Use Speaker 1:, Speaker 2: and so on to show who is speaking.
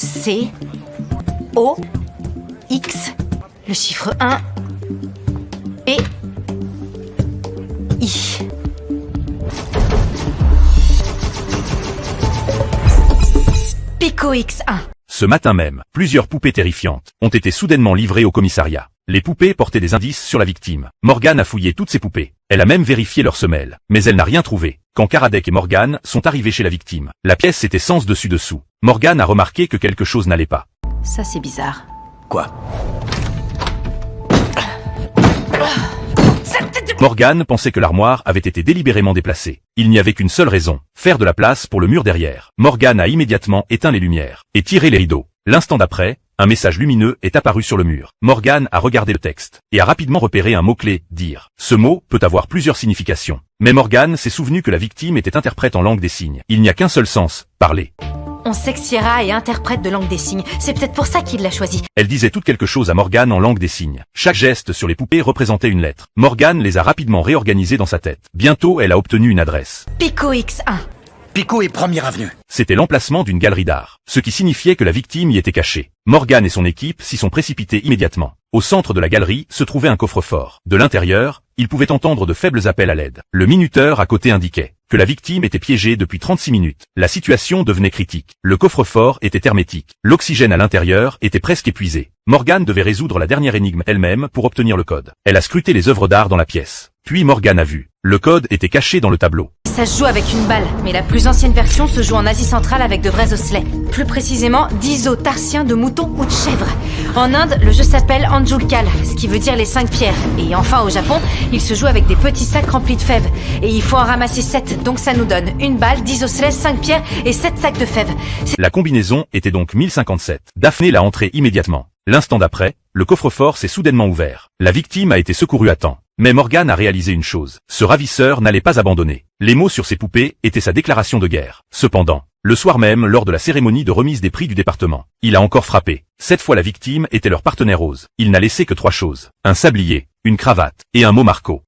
Speaker 1: C, O, X, le chiffre 1, et I. Pico X1.
Speaker 2: Ce matin même, plusieurs poupées terrifiantes ont été soudainement livrées au commissariat. Les poupées portaient des indices sur la victime. Morgane a fouillé toutes ces poupées. Elle a même vérifié leurs semelles. Mais elle n'a rien trouvé. Quand Karadec et Morgane sont arrivés chez la victime, la pièce était sens dessus dessous. Morgane a remarqué que quelque chose n'allait pas.
Speaker 1: Ça, c'est bizarre.
Speaker 3: Quoi?
Speaker 2: Morgane pensait que l'armoire avait été délibérément déplacée. Il n'y avait qu'une seule raison, faire de la place pour le mur derrière. Morgane a immédiatement éteint les lumières et tiré les rideaux. L'instant d'après, un message lumineux est apparu sur le mur. Morgane a regardé le texte et a rapidement repéré un mot-clé, dire. Ce mot peut avoir plusieurs significations. Mais Morgane s'est souvenu que la victime était interprète en langue des signes. Il n'y a qu'un seul sens, parler.
Speaker 1: On sait que Sierra est interprète de langue des signes. C'est peut-être pour ça qu'il l'a choisi.
Speaker 2: Elle disait toute quelque chose à Morgane en langue des signes. Chaque geste sur les poupées représentait une lettre. Morgane les a rapidement réorganisées dans sa tête. Bientôt, elle a obtenu une adresse.
Speaker 1: Pico X1.
Speaker 3: Pico et Première Avenue.
Speaker 2: C'était l'emplacement d'une galerie d'art, ce qui signifiait que la victime y était cachée. Morgane et son équipe s'y sont précipités immédiatement. Au centre de la galerie se trouvait un coffre-fort. De l'intérieur, ils pouvaient entendre de faibles appels à l'aide. Le minuteur à côté indiquait que la victime était piégée depuis 36 minutes. La situation devenait critique. Le coffre-fort était hermétique. L'oxygène à l'intérieur était presque épuisé. Morgane devait résoudre la dernière énigme elle-même pour obtenir le code. Elle a scruté les œuvres d'art dans la pièce. Puis Morgane a vu. Le code était caché dans le tableau.
Speaker 1: Ça se joue avec une balle, mais la plus ancienne version se joue en Asie centrale avec de vrais osselets. Plus précisément, 10 os tarsiens de mouton ou de chèvre. En Inde, le jeu s'appelle Anjulkal, ce qui veut dire les 5 pierres. Et enfin, au Japon, il se joue avec des petits sacs remplis de fèves. Et il faut en ramasser 7, donc ça nous donne une balle, 10 osselets, 5 pierres et 7 sacs de fèves.
Speaker 2: La combinaison était donc 1057. Daphné l'a entrée immédiatement. L'instant d'après, le coffre-fort s'est soudainement ouvert. La victime a été secourue à temps. Mais Morgane a réalisé une chose. Ce ravisseur n'allait pas abandonner. Les mots sur ses poupées étaient sa déclaration de guerre. Cependant, le soir même, lors de la cérémonie de remise des prix du département, il a encore frappé. Cette fois, la victime était leur partenaire rose. Il n'a laissé que 3 choses. Un sablier, une cravate et un mot Marco.